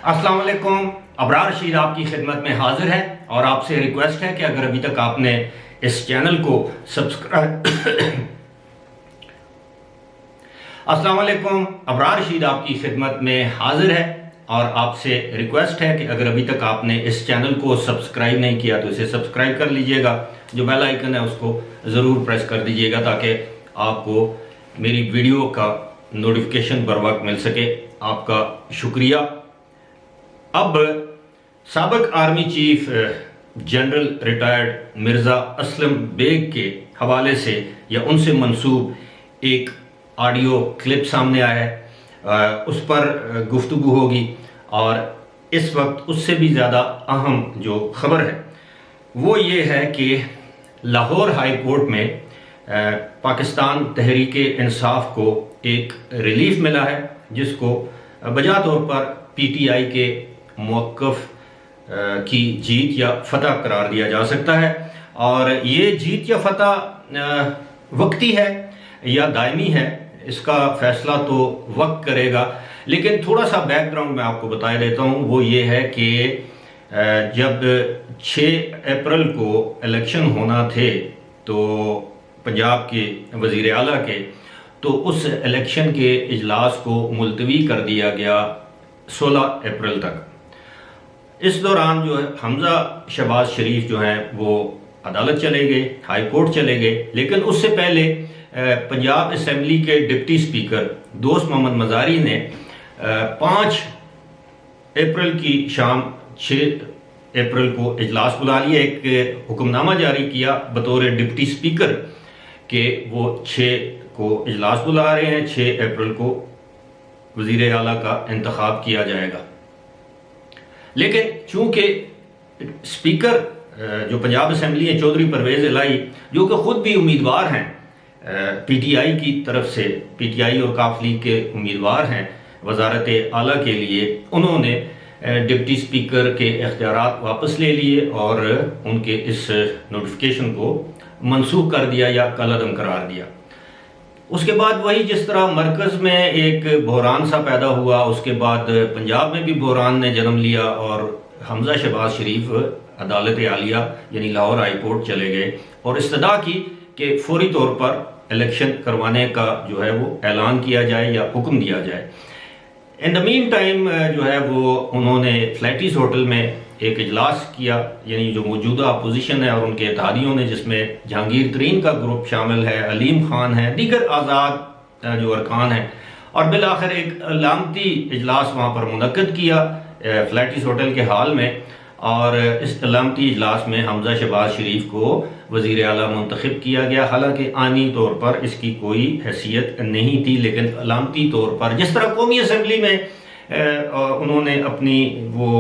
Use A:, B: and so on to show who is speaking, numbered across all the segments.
A: अस्सलाम वालेकुम। अबरार रशीद आपकी खिदमत में हाजिर है और आपसे रिक्वेस्ट है कि अगर अभी तक आपने इस चैनल को सब्सक्राइब अस्सलाम वालेकुम। अबरार रशीद आपकी खिदमत में हाजिर है और आपसे रिक्वेस्ट है कि अगर अभी तक आपने इस चैनल को सब्सक्राइब नहीं किया तो इसे सब्सक्राइब कर लीजिएगा। जो बेल आइकन है उसको ज़रूर प्रेस कर दीजिएगा ताकि आपको मेरी वीडियो का नोटिफिकेशन बर वक्त मिल सके। आपका शुक्रिया। अब साबिक army chief general retired Mirza Aslam Baig के हवाले से या उनसे मंसूब एक ऑडियो क्लिप सामने आया है, उस पर गुफ्तगू होगी और इस वक्त उससे भी ज़्यादा अहम जो खबर है वो ये है कि लाहौर हाई कोर्ट में पाकिस्तान तहरीक इंसाफ को एक रिलीफ मिला है जिसको बजा तौर पर पीटीआई के मौक़िफ़ की जीत या फतह करार दिया जा सकता है। और ये जीत या फतह वक्ती है या दायमी है, इसका फैसला तो वक्त करेगा। लेकिन थोड़ा सा बैकग्राउंड मैं आपको बता देता हूँ। वो ये है कि जब 6 अप्रैल को इलेक्शन होना थे तो पंजाब के वज़ीर आला के, तो उस इलेक्शन के इजलास को मुलतवी कर दिया गया 16 अप्रैल तक। इस दौरान जो है हमजा शहबाज शरीफ जो हैं वो अदालत चले गए, हाई कोर्ट चले गए। लेकिन उससे पहले पंजाब असम्बली के डिप्टी स्पीकर दोस्त मोहम्मद मज़ारी ने 5 अप्रैल की शाम 6 अप्रैल को इजलास बुला लिया, एक हुक्मनामा जारी किया बतौर डिप्टी स्पीकर कि वो 6 को इजलास बुला रहे हैं, 6 अप्रैल को वज़ीर आला का इंतखाब किया जाएगा। लेकिन चूंकि स्पीकर जो पंजाब असम्बली है चौधरी परवेज़ इलाही, जो कि ख़ुद भी उम्मीदवार हैं पीटीआई की तरफ से, पीटीआई और काफ लीग के उम्मीदवार हैं वजारत आला के लिए, उन्होंने डिप्टी स्पीकर के इख्तियारात वापस ले लिए और उनके इस नोटिफिकेशन को मनसूख कर दिया या कलअदम करार दिया। उसके बाद वही जिस तरह मरकज़ में एक बहरान सा पैदा हुआ, उसके बाद पंजाब में भी बहरान ने जन्म लिया और हमजा शहबाज शरीफ अदालत आलिया यानी लाहौर हाई कोर्ट चले गए और इस्तदा की कि फौरी तौर पर इलेक्शन करवाने का जो है वो ऐलान किया जाए या हुक्म दिया जाए। इन द मीन टाइम जो है वो उन्होंने फ्लैटिस होटल में एक इजलास किया, यानी जो मौजूदा अपोजिशन है और उनके इत्तेहादियों ने, जिसमें जहांगीर तरीन का ग्रुप शामिल है, अलीम खान है, दीगर आज़ाद जो अरकान हैं, और बिल आखिर एक अलामती इजलास वहाँ पर मुनक्किद किया फ्लैटिस होटल के हाल में। और इस अलामती इजलास में हमजा शहबाज शरीफ को वज़ीर आला मुंतखब किया गया। हालांकि आनी तौर पर इसकी कोई हैसियत नहीं थी, लेकिन अलामती तौर पर जिस तरह कौमी असम्बली में उन्होंने अपनी वो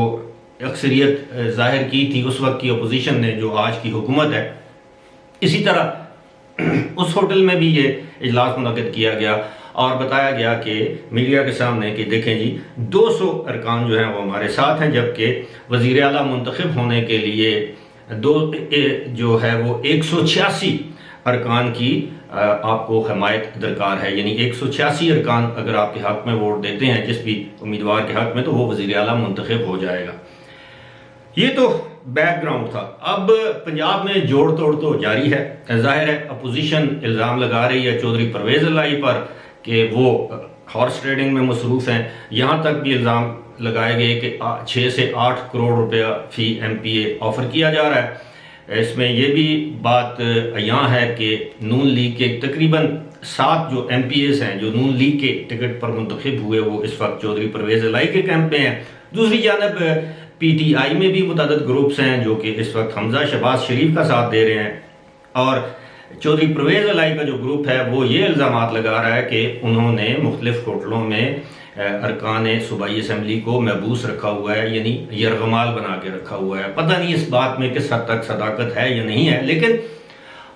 A: अक्सरियत जाहिर की थी उस वक्त की अपोजिशन ने, जो आज की हुकूमत है, इसी तरह उस होटल में भी ये इजलास मुनक्किद किया गया और बताया गया कि मीडिया के सामने कि देखें जी 200 अरकान जो हैं वो हमारे साथ हैं, जबकि वज़ीर आला मुंतखब होने के लिए जो है वो 186 अरकान की आपको हमायत दरकार है। यानी 186 अरकान अगर आपके हक में वोट देते हैं जिस भी उम्मीदवार के हक में, तो वो वज़ीर आला मुंतखब हो जाएगा। ये तो बैकग्राउंड था। अब पंजाब में जोड़ तोड़ तो जारी है। जाहिर है अपोजिशन इल्ज़ाम लगा रही है चौधरी परवेज़ इलाही पर कि वो हॉर्स ट्रेडिंग में मसरूफ़ हैं। यहाँ तक भी इल्ज़ाम लगाए गए कि 6 से 8 करोड़ रुपया फ़ी MPA ऑफ़र किया जा रहा है। इसमें यह भी बात यहाँ है कि नून लीग के तकरीबन 7 जो MPAs हैं जो नून लीग के टिकट पर मुंतखब हुए, वो इस वक्त चौधरी परवेज़ इलाही के कैंप में हैं। दूसरी जानब PTI में भी मुतअद्दिद ग्रुप्स हैं जो कि इस वक्त हमजा शहबाज शरीफ का साथ दे रहे हैं। और चौधरी परवेज़ इलाही का जो ग्रुप है वो ये इल्ज़ामात लगा रहा है कि उन्होंने मुख्तलिफ होटलों में अरकान सूबाई असम्बली को महबूस रखा हुआ है, यानी यरगमाल बना के रखा हुआ है। पता नहीं इस बात में किस हद तक सदाकत है या नहीं है, लेकिन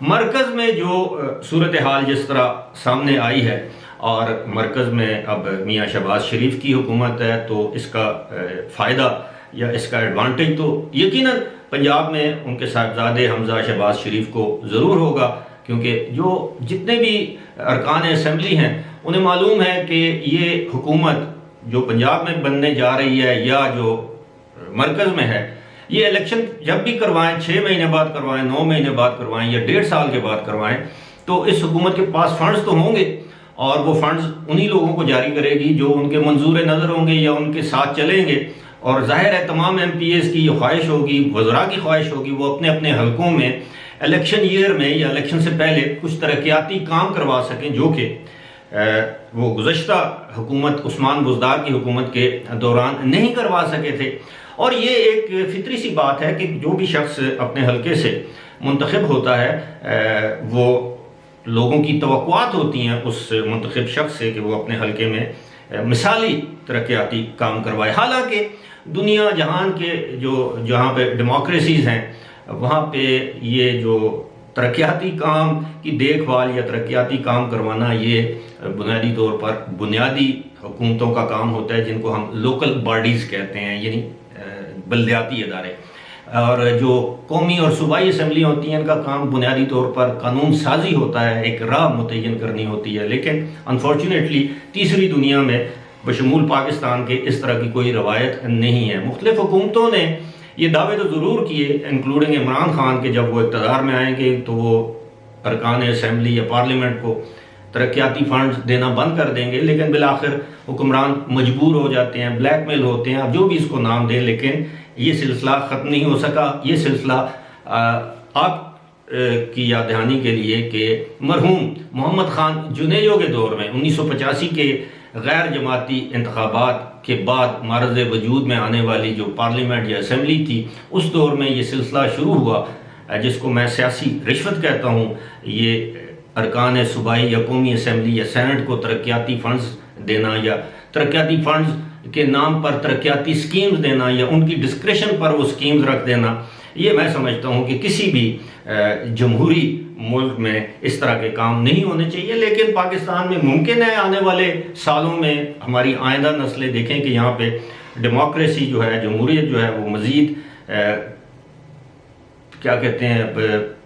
A: मरकज़ में जो सूरत हाल जिस तरह सामने आई है और मरकज़ में अब मियाँ शहबाज शरीफ की हुकूमत है, तो इसका फ़ायदा या इसका एडवांटेज तो यकीनन पंजाब में उनके साहबजादे हमजा शहबाज शरीफ को ज़रूर होगा, क्योंकि जो जितने भी अरकान असम्बली हैं उन्हें मालूम है कि ये हुकूमत जो पंजाब में बनने जा रही है या जो मरकज़ में है, ये इलेक्शन जब भी करवाएं, 6 महीने बाद करवाएं, 9 महीने बाद करवाएं या 1.5 साल के बाद करवाएं, तो इस हुकूमत के पास फंड्स तो होंगे और वो फंड्स उन्हीं लोगों को जारी करेगी जो उनके मंजूर नज़र होंगे या उनके साथ चलेंगे। और जाहिर है तमाम MPs की ये ख्वाहिश होगी, वज़रा की ख्वाहिश होगी, वो अपने अपने हलकों में इलेक्शन ईयर में या इलेक्शन से पहले कुछ तरक्याती काम करवा सकें, जो कि वो गुज़श्ता हुकूमत उस्मान बुज़दार की हुकूमत के दौरान नहीं करवा सके थे। और ये एक फितरी सी बात है कि जो भी शख्स अपने हलके से मुंतखब होता है, वो लोगों की तवक्कुआत होती हैं उस मुंतखब शख्स से कि वो अपने हलके में मिसाली तरक्याती काम करवाए। हालांकि दुनिया जहान के जहाँ पे डेमोक्रेसीज़ हैं, वहाँ पे ये जो तरक्याती काम की देखभाल या तरक्याती काम करवाना, ये बुनियादी तौर पर बुनियादी हुकूमतों का काम होता है, जिनको हम लोकल बॉडीज़ कहते हैं, यानी बल्दियाती इदारे। और जो कौमी और सूबाई असम्बलियाँ होती हैं, इनका काम बुनियादी तौर पर कानून साजी होता है, एक राह मुतय्यन करनी होती है। लेकिन अनफॉर्चुनेटली तीसरी दुनिया में बशमूल पाकिस्तान के इस तरह की कोई रवायत नहीं है। मुख्तलिफ हुकूमतों ने ये दावे तो ज़रूर किए, इंक्लूडिंग इमरान खान के, जब वो इक़्तिदार में आएंगे तो वो अरकान असम्बली या पार्लियामेंट को तरक्याती फंड देना बंद कर देंगे, लेकिन बिलाखिर हुक्मरान मजबूर हो जाते हैं, ब्लैकमेल होते हैं, अब जो भी इसको नाम दें, लेकिन ये सिलसिला ख़त्म नहीं हो सका। ये सिलसिला आप की याद दहानी के लिए कि मरहूम मोहम्मद खान जुनेजो के दौर में 1985 के गैर जमाती इंतखाबात के बाद मारज़ वजूद में आने वाली जो पार्लियामेंट या असम्बली थी, उस दौर में ये सिलसिला शुरू हुआ, जिसको मैं सियासी रिश्वत कहता हूँ। ये अरकान सूबाई या कौमी असम्बली या सेनेट को तरक्याती फंड्स देना या तरक्याती फंड्स के नाम पर तरक्याती स्कीम्स देना या उनकी डिस्क्रिप्शन पर वो स्कीम्स रख देना, ये मैं समझता हूँ कि किसी भी जमहूरी मुल्क में इस तरह के काम नहीं होने चाहिए। लेकिन पाकिस्तान में मुमकिन है आने वाले सालों में हमारी आइंदा नस्लें देखें कि यहाँ पे डेमोक्रेसी जो है, जमहूरियत जो है, वो मज़ीद क्या कहते हैं,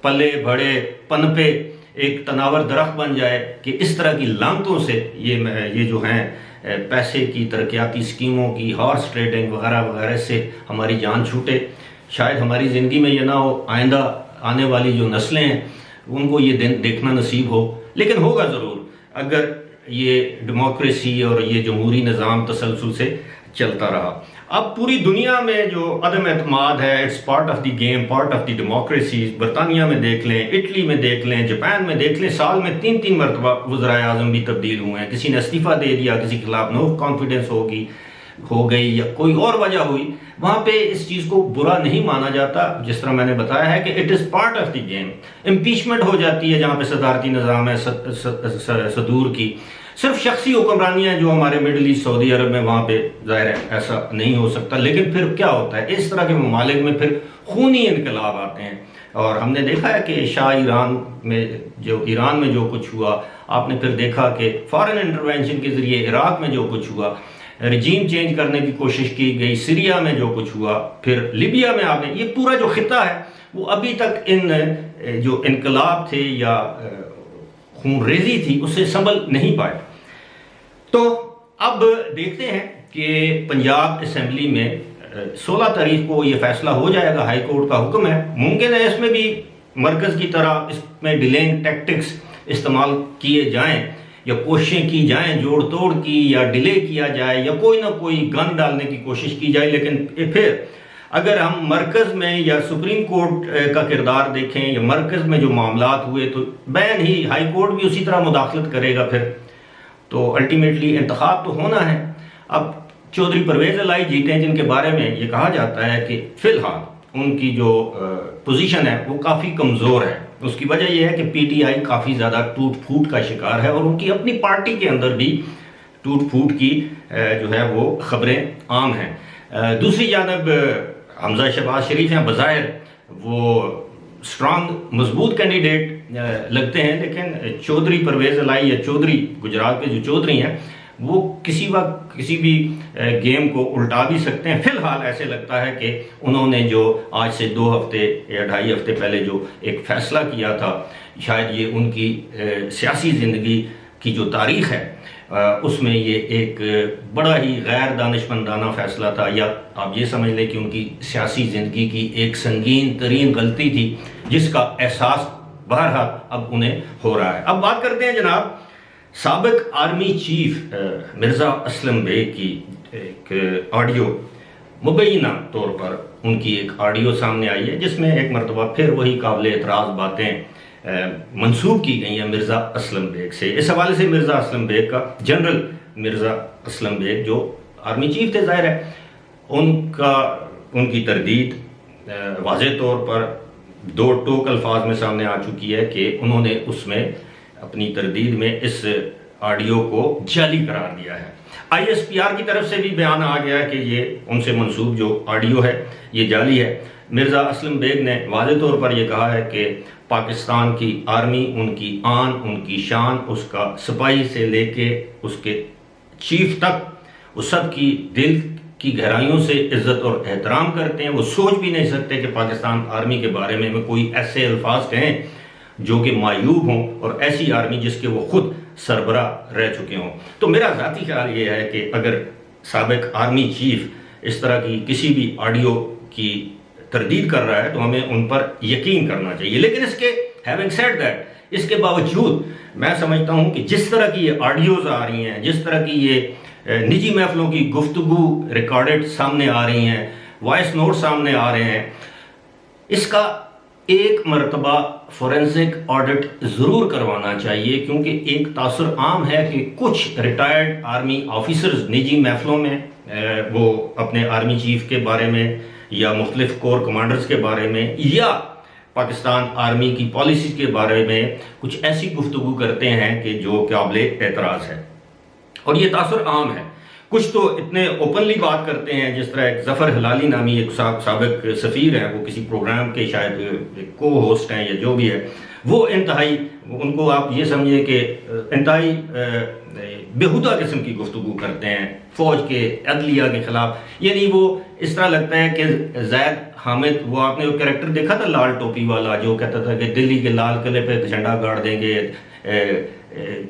A: पले बड़े पनपे एक तनावर दरख्त बन जाए कि इस तरह की लानतों से ये जो हैं पैसे की तरक्याती स्कीमों की, हॉर्स ट्रेडिंग वगैरह वगैरह से हमारी जान छूटे। शायद हमारी ज़िंदगी में ये ना हो, आइंदा आने वाली जो नस्लें हैं उनको ये दिन देखना नसीब हो, लेकिन होगा ज़रूर अगर ये डेमोक्रेसी और ये जमहूरी निज़ाम तसलसल से चलता रहा। अब पूरी दुनिया में जो अदम एतमाद है, it's part of the game, part of the democracy. बरतानिया में देख लें, इटली में देख लें, जापान में देख लें, साल में 3-3 मरतबा वज़राए आज़म भी तब्दील हुए हैं। किसी ने इस्तीफ़ा दे दिया, किसी के खिलाफ नो कॉन्फिडेंस हो गई या कोई और वजह हुई, वहाँ पे इस चीज़ को बुरा नहीं माना जाता। जिस तरह मैंने बताया है कि it is part of the game. Impeachment हो जाती है जहाँ पे सदारती निज़ाम है सदूर की, सिर्फ शख्सी हुक्मरानियाँ जो हमारे मिडल ईस्ट सऊदी अरब में, वहाँ पे ज़ाहिर है ऐसा नहीं हो सकता। लेकिन फिर क्या होता है, इस तरह के ममालिक में फिर खूनी इनकलाब आते हैं। और हमने देखा है कि ईरान में जो कुछ हुआ, आपने फिर देखा कि फॉरेन इंटरवेंशन के ज़रिए इराक़ में जो कुछ हुआ, रजीम चेंज करने की कोशिश की गई, सीरिया में जो कुछ हुआ, फिर लीबिया में आपने, ये पूरा जो खिता है वो अभी तक इन जो इनकलाब थे या खून रेजी थी उससे संभल नहीं पाए। तो अब देखते हैं कि पंजाब असम्बली में 16 तारीख को ये फैसला हो जाएगा, हाई कोर्ट का हुक्म है। मुमकिन है इसमें भी मरकज़ की तरह इसमें डिलेइंग टैक्टिक्स इस्तेमाल किए जाएं या कोशिशें की जाएं जोड़ तोड़ की, या डिले किया जाए या कोई ना कोई गन डालने की कोशिश की जाए। लेकिन फिर अगर हम मरकज़ में या सुप्रीम कोर्ट का किरदार देखें या मरकज़ में जो मामलात हुए, तो बैन ही हाई कोर्ट भी उसी तरह मुदाखलत करेगा फिर, तो अल्टीमेटली इंतखाब तो होना है। अब चौधरी परवेज़ इलाही जीते हैं, जिनके बारे में ये कहा जाता है कि फ़िलहाल उनकी जो पोजीशन है वो काफ़ी कमज़ोर है। उसकी वजह यह है कि PTI काफ़ी ज़्यादा टूट फूट का शिकार है और उनकी अपनी पार्टी के अंदर भी टूट फूट की जो है वो ख़बरें आम हैं। दूसरी जानब हमजा शहबाज शरीफ हैं, बज़ाहिर वो स्ट्रॉन्ग मजबूत कैंडिडेट लगते हैं, लेकिन चौधरी परवेज़ इलाही या चौधरी गुजरात के जो चौधरी हैं वो किसी वक्त किसी भी गेम को उल्टा भी सकते हैं। फिलहाल ऐसे लगता है कि उन्होंने जो आज से 2 हफ्ते या 2.5 हफ्ते पहले जो एक फ़ैसला किया था, शायद ये उनकी सियासी ज़िंदगी की जो तारीख़ है उसमें ये एक बड़ा ही गैर दानिशमंदाना फैसला था, या आप ये समझ लें कि उनकी सियासी ज़िंदगी की एक संगीन तरीन गलती थी जिसका एहसास बहरहाल अब उन्हें हो रहा है। अब बात करते हैं जनाब साबिक आर्मी चीफ मिर्ज़ा असलम बेग की एक ऑडियो, मुबैना तौर पर उनकी एक ऑडियो सामने आई है जिसमें एक मरतबा फिर वही काबिल एतराज़ बातें मंसूब की गई हैं मिर्ज़ा असलम बेग से। इस हवाले से मिर्ज़ा असलम बेग का, जनरल मिर्ज़ा असलम बेग जो आर्मी चीफ थे, ज़ाहिर है उनकी तरदीद वाज़ेह तौर पर दो टोक अल्फाज में सामने आ चुकी है कि उन्होंने उसमें अपनी तरदीद में इस ऑडियो को जाली करार दिया है। ISPR की तरफ से भी बयान आ गया कि ये उनसे मंसूब जो ऑडियो है ये जाली है। मिर्ज़ा असलम बेग ने वाज़ेह तौर पर यह कहा है कि पाकिस्तान की आर्मी उनकी आन, उनकी शान, उसका सिपाही से लेके उसके चीफ तक, उस सब की दिल की गहराइयों से इज्जत और एहतराम करते हैं। वो सोच भी नहीं सकते कि पाकिस्तान आर्मी के बारे में कोई ऐसे अल्फाज कहें जो कि मायूब हों, और ऐसी आर्मी जिसके वो खुद सरबरा रह चुके हों। तो मेरा ज़ाती ख्याल ये है कि अगर साबिक आर्मी चीफ इस तरह की किसी भी ऑडियो की तरदीद कर रहा है तो हमें उन पर यकीन करना चाहिए। लेकिन इसके हैविंग सेड दैट, इसके बावजूद मैं समझता हूँ कि जिस तरह की ये ऑडियोज़ आ रही हैं, जिस तरह की ये निजी महफलों की गुफ्तगू रिकॉर्डेड सामने आ रही हैं, वॉइस नोट सामने आ रहे हैं, इसका एक मरतबा फोरेंसिक ऑडिट ज़रूर करवाना चाहिए। क्योंकि एक तासुर आम है कि कुछ रिटायर्ड आर्मी ऑफिसर्स निजी महफलों में वो अपने आर्मी चीफ के बारे में या मुख्तलिफ कोर कमांडर्स के बारे में या पाकिस्तान आर्मी की पॉलिसी के बारे में कुछ ऐसी गुफ्तगू करते हैं कि जो काबिल एतराज़ है, और ये तासुर आम है। कुछ तो इतने ओपनली बात करते हैं, जिस तरह एक जफ़र हलाली नामी एक साबिक सफ़ीर हैं, वो किसी प्रोग्राम के शायद को होस्ट हैं या जो भी है, वो इंतहाई, उनको आप ये समझिए कि इंतहाई बेहुदा किस्म की गुफ्तगू करते हैं फ़ौज के, अदलिया के ख़िलाफ़। यानी वो इस तरह लगता है कि ज़ैद हामिद, वो आपने वो कैरेक्टर देखा था लाल टोपी वाला, जो कहता था कि दिल्ली के लाल किले पे झंडा गाड़ देंगे,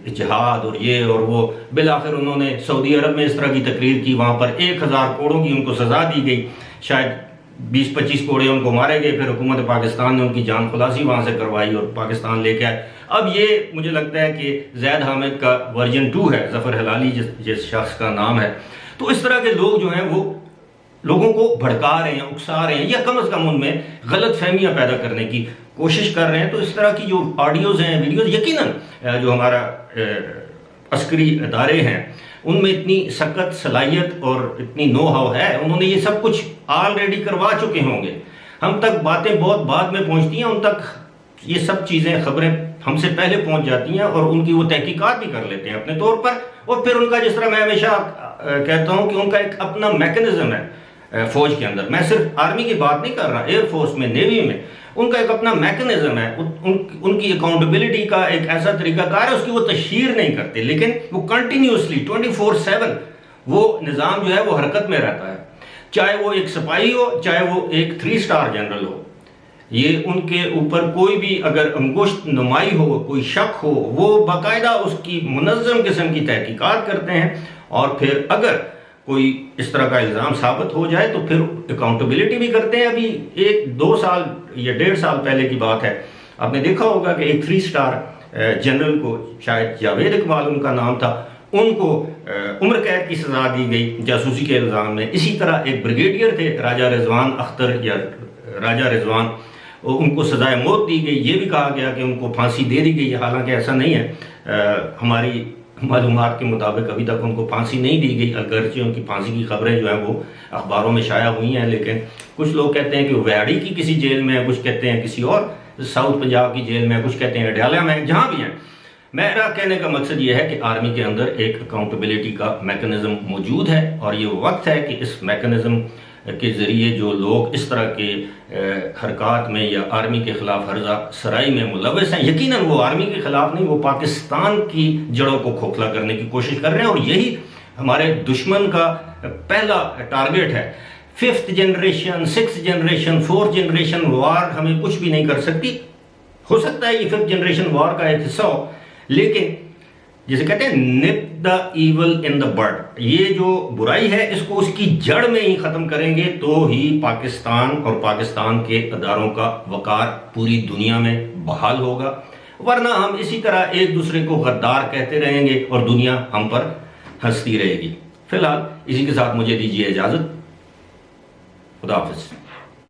A: जिहाद और ये और वो। बिलाखिर उन्होंने सऊदी अरब में इस तरह की तकरीर की, वहाँ पर 1000 कोड़ों की उनको सज़ा दी गई, शायद 20-25 कोड़े उनको मारे गए, फिर हुकूमत पाकिस्तान ने उनकी जान खुलासी वहाँ से करवाई और पाकिस्तान लेके आए। अब ये मुझे लगता है कि ज़ैद हामिद का वर्जन 2 है, जफ़र हलाली जिस शख्स का नाम है। तो इस तरह के लोग जो हैं वो लोगों को भड़का रहे हैं, उकसा रहे हैं, या कम अज़ कम उनमें गलत फहमियाँ पैदा करने की कोशिश कर रहे हैं। तो इस तरह की जो ऑडियोज़ हैं, वीडियोज़, यकीनन जो हमारा अस्करी इदारे हैं उनमें इतनी सख्त सलाहियत और इतनी नो हाउ है, उन्होंने ये सब कुछ ऑलरेडी करवा चुके होंगे। हम तक बातें बहुत बाद में पहुंचती हैं, उन तक ये सब चीज़ें, खबरें हमसे पहले पहुंच जाती हैं और उनकी वो तहकीकात भी कर लेते हैं अपने तौर पर। और फिर उनका, जिस तरह मैं हमेशा कहता हूँ कि उनका एक अपना मैकेनिज्म है फ़ौज के अंदर। मैं सिर्फ आर्मी की बात नहीं कर रहा, एयरफोर्स में, नेवी में उनका एक अपना मैकेनिज्म है। उनकी अकाउंटेबिलिटी का एक ऐसा तरीकाकार है, उसकी वो तशहीर नहीं करते, लेकिन वो कंटिन्यूसली 24/7 वो निज़ाम जो है वो हरकत में रहता है। चाहे वो एक सिपाही हो, चाहे वो एक 3 स्टार जनरल हो, ये उनके ऊपर कोई भी अगर अंगुश्त नुमाई हो, कोई शक हो, वो बाकायदा उसकी मुनज़्ज़म किस्म की तहकीकात करते हैं। और फिर अगर कोई इस तरह का इल्ज़ाम साबित हो जाए तो फिर अकाउंटेबिलिटी भी करते हैं। अभी 1-2 साल या 1.5 साल पहले की बात है, आपने देखा होगा कि एक 3 स्टार जनरल को, शायद जावेद इकबाल उनका नाम था, उनको उम्र कैद की सज़ा दी गई जासूसी के इल्ज़ाम में। इसी तरह एक ब्रिगेडियर थे राजा रिजवान अख्तर या राजा रिजवान, उनको सज़ाए मौत दी गई। ये भी कहा गया कि उनको फांसी दे दी गई, हालांकि ऐसा नहीं है। हमारी मालूमात के मुताबिक अभी तक उनको फांसी नहीं दी गई, अगरचे उनकी फांसी की खबरें जो हैं वो अखबारों में शाया हुई हैं। लेकिन कुछ लोग कहते हैं कि व्याड़ी की किसी जेल में है, कुछ कहते हैं किसी और साउथ पंजाब की जेल में है, कुछ कहते हैं अडयाला में, जहाँ भी हैं। मेरा कहने का मकसद ये है कि आर्मी के अंदर एक अकाउंटेबिलिटी का मैकेनिज्म मौजूद है, और ये वक्त है कि इस मैकेनिज्म के ज़रिए जो लोग इस तरह के हरकत में या आर्मी के ख़िलाफ़ हर्जा सराई में मुलव्वस हैं, यकीनन वो आर्मी के ख़िलाफ़ नहीं, वो पाकिस्तान की जड़ों को खोखला करने की कोशिश कर रहे हैं। और यही हमारे दुश्मन का पहला टारगेट है। 5th generation, 6th generation, 4th generation वार हमें कुछ भी नहीं कर सकती। हो सकता है ये 5th जनरेशन वार का एक हिस्सा हो, लेकिन जिसे कहते हैं nip the evil in the bud, ये जो बुराई है इसको उसकी जड़ में ही खत्म करेंगे तो ही पाकिस्तान और पाकिस्तान के अदारों का वकार पूरी दुनिया में बहाल होगा, वरना हम इसी तरह एक दूसरे को गद्दार कहते रहेंगे और दुनिया हम पर हंसती रहेगी। फिलहाल इसी के साथ मुझे दीजिए इजाजत। खुदा हाफिज।